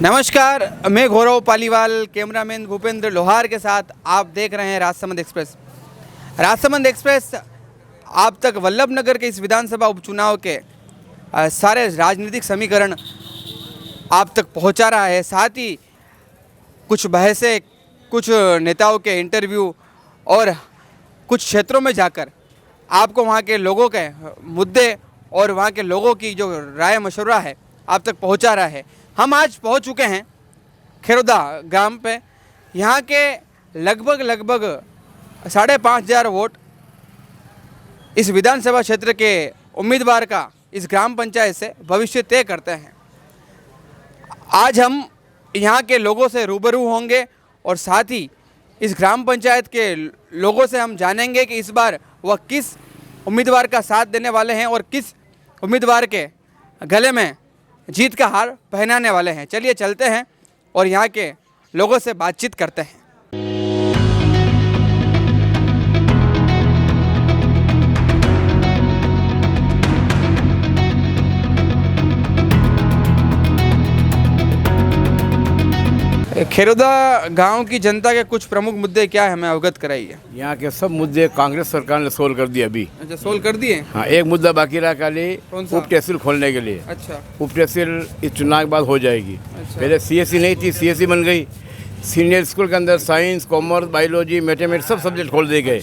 नमस्कार, मैं गौरव पालीवाल, कैमरामैन भूपेंद्र लोहार के साथ आप देख रहे हैं राजसमंद एक्सप्रेस। राजसमंद एक्सप्रेस आप तक वल्लभनगर के इस विधानसभा उपचुनाव के सारे राजनीतिक समीकरण आप तक पहुंचा रहा है। साथ ही कुछ बहसें, कुछ नेताओं के इंटरव्यू और कुछ क्षेत्रों में जाकर आपको वहां के लोगों के मुद्दे और वहां के लोगों की जो राय मशवरा है आप तक पहुंचा रहा है। हम आज पहुंच चुके हैं खेरोदा ग्राम पे। यहाँ के लगभग 5,500 वोट इस विधानसभा क्षेत्र के उम्मीदवार का इस ग्राम पंचायत से भविष्य तय करते हैं। आज हम यहाँ के लोगों से रूबरू होंगे और साथ ही इस ग्राम पंचायत के लोगों से हम जानेंगे कि इस बार वह किस उम्मीदवार का साथ देने वाले हैं और किस उम्मीदवार के गले में जीत का हार पहनाने वाले हैं। चलिए चलते हैं और यहाँ के लोगों से बातचीत करते हैं। खेरोदा गांव की जनता के कुछ प्रमुख मुद्दे क्या है, हमें अवगत कराइए। यहाँ के सब मुद्दे कांग्रेस सरकार ने सोल्व कर दिए अभी। अच्छा, सोल्व कर दिए। हाँ, एक मुद्दा बाकी रहा खाली कौन सा? उप तहसील खोलने के लिए। अच्छा, उप तहसील इस चुनाव के बाद हो जाएगी। अच्छा। पहले सीएससी नहीं थी, सीएससी बन गई। सीनियर स्कूल के अंदर साइंस, कॉमर्स, बायोलॉजी, मैथमेटिक्स सब सब्जेक्ट खोल दिए गए।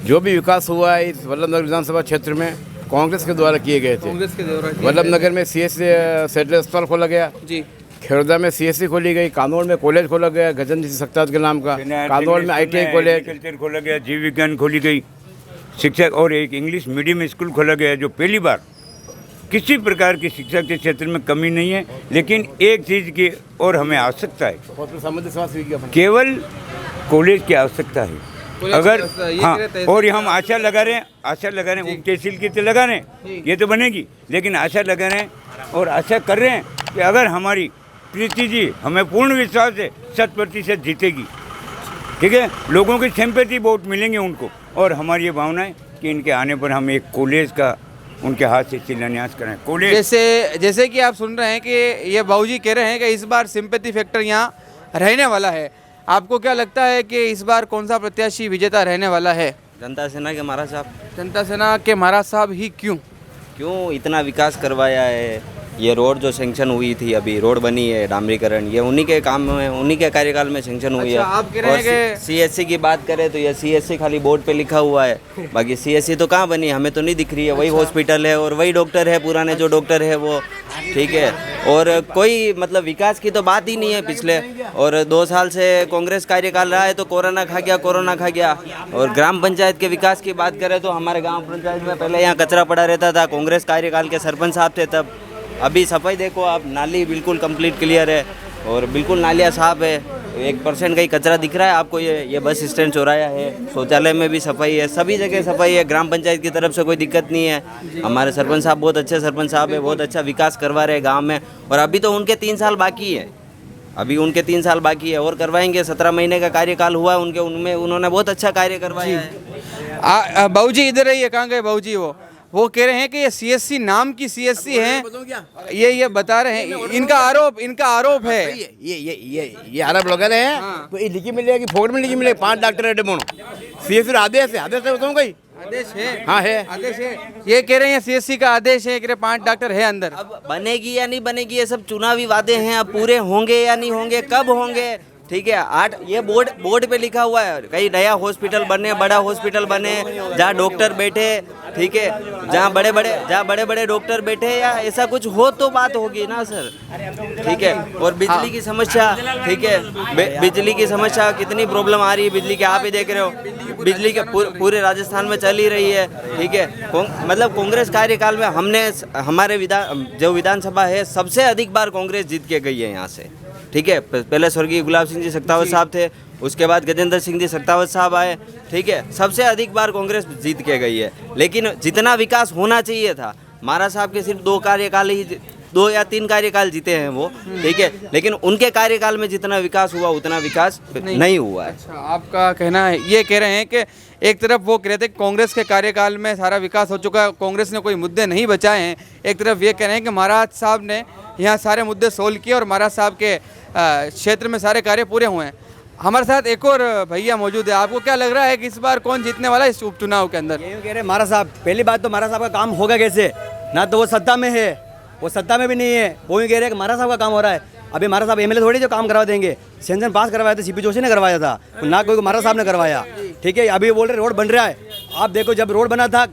जो भी विकास हुआ है इस वल्लभनगर विधानसभा क्षेत्र में कांग्रेस के द्वारा किए गए थे। कांग्रेस के द्वारा वल्लभनगर में सीएससी सेटेलाइट अस्पताल खोला गया जी। खेरोदा में सीएससी खोली गई। कानौर में कॉलेज खोला गया गजेंद्र सिंह सक्तावत के नाम का। कानौर में आईटीआई कॉलेज, एग्रीकल्चर खोला गया, जीव विज्ञान खोली गई शिक्षक, और एक इंग्लिश मीडियम स्कूल खोला गया जो पहली बार। किसी प्रकार की शिक्षा के क्षेत्र में कमी नहीं है, लेकिन एक चीज़ की और हमें आवश्यकता है, केवल कॉलेज की आवश्यकता है। अगर हाँ, और हम आशा लगा रहे हैं उप तहसील की तो लगा रहे हैं, ये तो बनेगी, लेकिन आशा लगा रहे हैं और आशा कर रहे हैं कि अगर हमारी प्रीति जी, हमें पूर्ण विश्वास है 100% जीतेगी। ठीक है, लोगों की सिंपैथी वोट मिलेंगे उनको, और हमारी ये भावना है कि इनके आने पर हम एक कॉलेज का उनके हाथ से शिलान्यास करें। कॉलेज जैसे कि आप सुन रहे हैं कि ये बाबूजी कह रहे हैं कि इस बार सिंपैथी फैक्टर यहाँ रहने वाला है। आपको क्या लगता है कि इस बार कौन सा प्रत्याशी विजेता रहने वाला है? जनता सेना के महाराज साहब। जनता सेना के महाराज साहब ही क्यों? इतना विकास करवाया है। ये रोड जो सेंक्शन हुई थी, अभी रोड बनी है डामरीकरण, ये उन्हीं के काम में, उन्हीं के कार्यकाल में सेंक्शन हुई अच्छा, है। आप कह रहे हैं कि सीएससी की बात करें तो ये सीएससी खाली बोर्ड पे लिखा हुआ है, बाकी सीएससी तो कहाँ बनी, हमें तो नहीं दिख रही है। वही हॉस्पिटल है और वही डॉक्टर है, पुराने जो डॉक्टर है वो। ठीक है, और कोई मतलब विकास की तो बात ही नहीं है पिछले। और 2 साल से कांग्रेस कार्यकाल रहा है तो कोरोना खा गया। और ग्राम पंचायत के विकास की बात करें तो हमारे गाँव पंचायत में पहले यहाँ कचरा पड़ा रहता था, कांग्रेस कार्यकाल के सरपंच साहब थे तब। अभी सफाई देखो आप, नाली बिल्कुल कंप्लीट क्लियर है और बिल्कुल नालियाँ साफ है। 1% का ही कचरा दिख रहा है आपको। ये बस स्टैंड चौराया है, शौचालय में भी सफाई है, सभी जगह सफाई है। ग्राम पंचायत की तरफ से कोई दिक्कत नहीं है। हमारे सरपंच साहब बहुत अच्छे सरपंच साहब है, बहुत अच्छा विकास करवा रहे हैं गाँव में। और अभी तो उनके 3 साल बाकी है, और करवाएंगे। 17 महीने का कार्यकाल हुआ है उनमें उन्होंने बहुत अच्छा कार्य करवाया है। बाबूजी इधर रहिए, कहाँ गए बाबूजी? वो कह रहे हैं कि ये सीएससी नाम की सीएससी है, ये बता रहे हैं। इनका आरोप है। ये आरोप लगा रहे हैं। हाँ। तो ये लिखी मिलेगी, फोर्ड में लिखी मिलेगी 5 डॉक्टर है डेमोनो। सीएससी आदेश है बताऊँ कहीं? आदेश है। हाँ है, आदेश है। ये कह रहे हैं सीएससी का आदेश है कि 5 डॉक्टर है अंदर। अब बनेगी या नहीं बनेगी ये सब चुनावी वादे हैं, अब पूरे होंगे या नहीं होंगे, कब होंगे? ठीक है, 8 ये बोर्ड पे लिखा हुआ है। कहीं नया हॉस्पिटल बने, बड़ा हॉस्पिटल बने जहाँ डॉक्टर बैठे। ठीक है, जहाँ बड़े बड़े डॉक्टर बैठे, या ऐसा कुछ हो तो बात होगी ना सर। ठीक है, और बिजली की समस्या, ठीक है, बिजली की समस्या कितनी प्रॉब्लम आ रही है बिजली की, आप ही देख रहे हो। बिजली के पूरे राजस्थान में चली रही है। ठीक है, मतलब कांग्रेस कार्यकाल में हमारे विधानसभा है, सबसे अधिक बार कांग्रेस जीत के गई है यहाँ से। ठीक है, पहले स्वर्गीय गुलाब सिंह जी सक्तावत साहब थे, उसके बाद गजेंद्र सिंह जी सक्तावत साहब आए। ठीक है, सबसे अधिक बार कांग्रेस जीत के गई है। लेकिन जितना विकास होना चाहिए था, महाराज साहब के सिर्फ 2 या 3 कार्यकाल जीते हैं वो। ठीक है, लेकिन उनके कार्यकाल में जितना विकास हुआ उतना विकास नहीं हुआ है। अच्छा, आपका कहना है, ये कह रहे हैं कि एक तरफ वो कह रहे थे कि कांग्रेस के कार्यकाल में सारा विकास हो चुका है, कांग्रेस ने कोई मुद्दे नहीं बचाए हैं। एक तरफ ये कह रहे हैं कि महाराज साहब ने यहाँ सारे मुद्दे सोल्व किए और महाराज साहब के क्षेत्र में सारे कार्य पूरे हुए हैं। हमारे साथ एक और भैया मौजूद है। आपको क्या लग रहा है कि इस बार कौन जीतने वाला है इस उपचुनाव के अंदर? ये कह रहे महाराज साहब, पहली बात तो महाराज साहब का काम होगा कैसे? ना तो वो सत्ता में है, वो सत्ता में भी नहीं है। वो भी कह रहे हैं कि महाराज साहब का काम हो रहा है। अभी महाराज साहब एमएलए थोड़ी जो काम करवा देंगे। सेंसन पास करवाया था सीपी जोशी ने करवाया था, ना कोई महाराज साहब ने करवाया। ठीक है, अभी बोल रहे रोड बन रहा है। आप देखो, जब रोड बना था,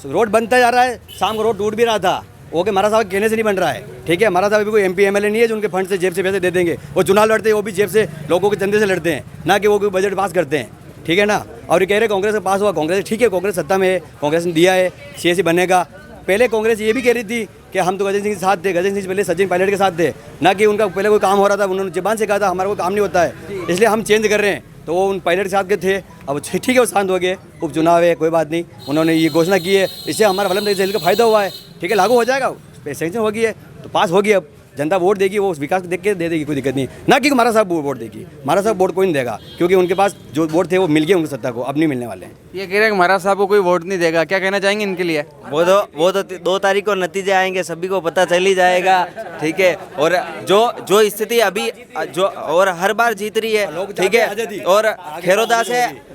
रोड बनता जा रहा है, शाम को रोड टूट भी रहा था। वो कि महाराज साहब कहने से नहीं बन रहा है। ठीक है, महाराज साहब अभी कोई एमपी एमएलए नहीं है जो उनके फंड से जेब से पैसे दे देंगे। वो चुनाव लड़ते हैं, वो भी जेब से लोगों के चंदे से लड़ते हैं, ना कि वो कोई बजट पास करते हैं। ठीक है ना। और ये कह रहे कांग्रेस का पास हुआ, कांग्रेस ठीक है, कांग्रेस सत्ता में है, कांग्रेस ने दिया है, सीएससी बनेगा। पहले कांग्रेस ये भी कह रही थी कि हम तो गजेंद्र सिंह के साथ थे, गजेंद्र सिंह पहले सचिन पायलट के साथ थे, ना कि उनका पहले कोई काम हो रहा था, उन्होंने जुबान से कहा था हमारा कोई काम नहीं होता है, इसलिए हम चेंज कर रहे हैं। तो वो उन पायलट के साथ के थे। अब ठीक है, वो शांत हो गए, उपचुनाव है, कोई बात नहीं, उन्होंने ये घोषणा की है, इससे हमारा वल्लभ नगर तहसील का फायदा हुआ है। ठीक है, लागू हो जाएगा, सेंक्शन हो गई है तो पास होगी। अब जनता वोट देगी, वो विकास देख के दे देगी, कोई दिक्कत नहीं। ना कि महाराज साहब वोट देगी, महाराज साहब वोट कोई नहीं देगा, क्योंकि उनके पास जो वोट थे वो मिल गए उनकी सत्ता को, अब नहीं मिलने वाले हैं। ये कह रहे हैं कि महाराज साहब को कोई वोट नहीं देगा, क्या कहना चाहेंगे इनके लिए? वो तो 2 तारीख को नतीजे आएंगे, सभी को पता चल ही जाएगा। ठीक है, और जो स्थिति अभी जो और हर बार जीत रही है, ठीक है, और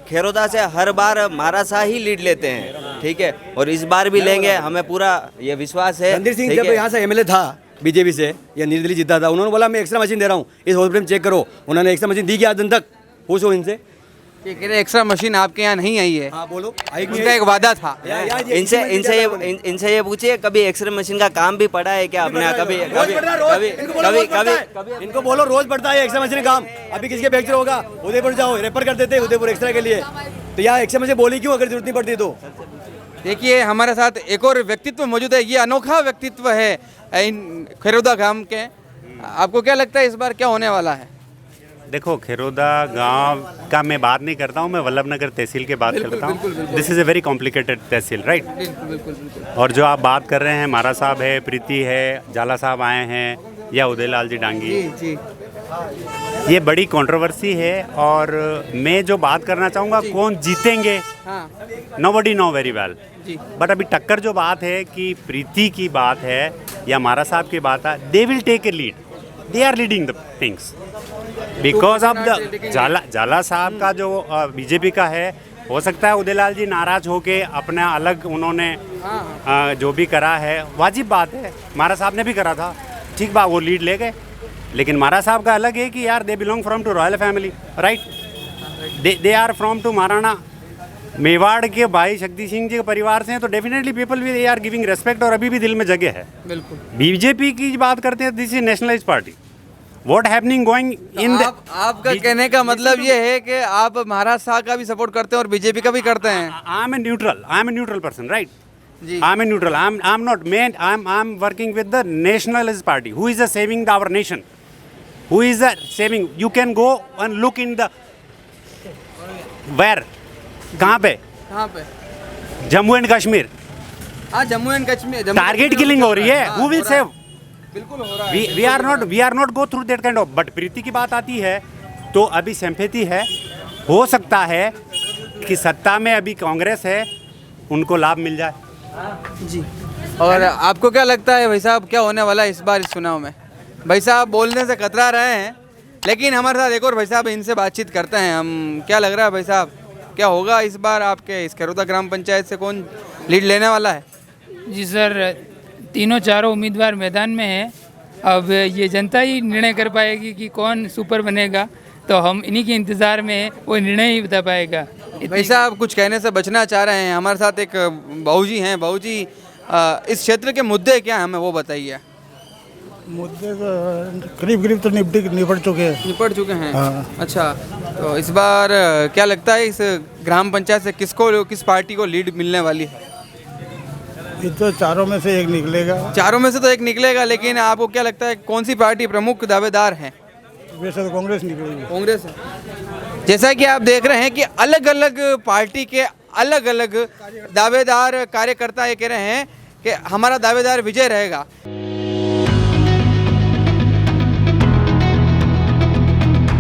खेरोदा से हर बार महाराज साहब ही लीड लेते हैं। ठीक है, और इस बार भी लेंगे, हमें पूरा ये विश्वास है। रणधीर सिंह ठीक जब है? यहाँ से एमएलए था बीजेपी से, या निर्दलीय जीता था, उन्होंने बोला मैं एक्स्ट्रा मशीन दे रहा हूँ, इस हॉस्पिटल में चेक करो। उन्होंने एक्स्ट्रा मशीन दी क्या आज दिन तक? पूछो इनसे। ये कह रहे हैं एक्स्ट्रा मशीन आपके यहाँ नहीं आई है, हाँ बोलो, उसका एक वादा था। इनसे ये पूछिए, कभी एक्सरे मशीन का काम भी पड़ा है क्या अपने यहाँ? कभी इनको बोलो रोज पड़ता है एक्स्ट्रा मशीन काम। अभी किसके फ्रैक्चर होगा, उदयपुर जाओ, रेफर कर देते हैं उदयपुर एक्स्ट्रा के लिए। तो यहाँ एक्स्ट्रा मशीन बोली क्यों, अगर जरूरत नहीं पड़ती तो? देखिए, हमारे साथ एक और व्यक्तित्व मौजूद है। ये अनोखा व्यक्तित्व है इन खेरोदा गांव के। आपको क्या लगता है इस बार क्या होने वाला है? देखो, खेरोदा गांव का मैं बात नहीं करता हूँ, मैं वल्लभ नगर तहसील की बात करता हूँ। This is a very complicated tehsil, right. और जो आप बात कर रहे हैं, महाराज साहब है, प्रीति है, जाला साहब आए हैं, या उदयलाल जी डांगी, जी। ये बड़ी कंट्रोवर्सी है। और मैं जो बात करना चाहूँगा, कौन जीतेंगे, nobody know very well. But अभी टक्कर जो बात है कि प्रीति की बात है या महाराज साहब की बात है, they will take a lead, they are leading the things because of the Jhala साहब का जो बीजेपी का है। हो सकता है उदयलाल जी नाराज होके अपना अलग उन्होंने जो भी करा है, वाजिब बात है, महाराज साहब ने भी करा था, ठीक बात, वो लीड ले गए। लेकिन महाराज साहब का अलग है कि यार they belong from two royal family, right, they are from two Maharana Mewar के भाई शक्ति सिंह जी के परिवार से हैं, तो डेफिनेटली पीपल भी आर गिविंग रेस्पेक्ट, और अभी भी दिल में जगह है। बिल्कुल। बीजेपी की बात करते हैं, this is nationalise party, what happening going in the. आपका कहने का मतलब ये है कि आप महाराज साहब का भी सपोर्ट करते हैं और बीजेपी का भी करते हैं? I am a neutral person, right. I am a neutral. I'm not man. I'm working with the nationalist party. Who is saving our nation? Who is saving? You can go and look in the where? कहाँ पे? Jammu and Kashmir. हाँ, Jammu and Kashmir target killing हो रही है। Who will save? बिल्कुल हो रहा है। We are not go through that kind of. But प्रीति की बात आती है तो अभी सिंपैथी है। हो सकता है कि सत्ता में अभी कांग्रेस है, उनको लाभ मिल जाए। जी। और आपको क्या लगता है भाई साहब, क्या होने वाला है इस बार इस चुनाव में? भाई साहब बोलने से कतरा रहे हैं, लेकिन हमारे साथ एक और भाई साहब, इनसे बातचीत करते हैं हम। क्या लग रहा है भाई साहब, क्या होगा इस बार आपके इस खेरोदा ग्राम पंचायत से, कौन लीड लेने वाला है? जी सर, तीनों चारों उम्मीदवार मैदान में हैं। अब ये जनता ही निर्णय कर पाएगी कि कौन सुपर बनेगा, तो हम इन्हीं के इंतज़ार में हैं, वो निर्णय ही बता पाएगा। भाई साहब कुछ कहने से बचना चाह रहे हैं। हमारे साथ एक बाबूजी हैं। बाबूजी, इस क्षेत्र के मुद्दे क्या हैं, हमें वो बताइए। मुद्दे तो करीब तो निपट चुके हैं। हाँ। अच्छा, तो इस बार क्या लगता है इस ग्राम पंचायत से किस पार्टी को लीड मिलने वाली है? ये तो चारों में से एक निकलेगा। चारों में से तो एक निकलेगा, लेकिन आपको क्या लगता है कौन सी पार्टी प्रमुख दावेदार है? वैसे तो कांग्रेस निकलेगी। कांग्रेस है। जैसा कि आप देख रहे हैं कि अलग अलग पार्टी के अलग अलग दावेदार कार्यकर्ता ये कह रहे हैं कि हमारा दावेदार विजय रहेगा।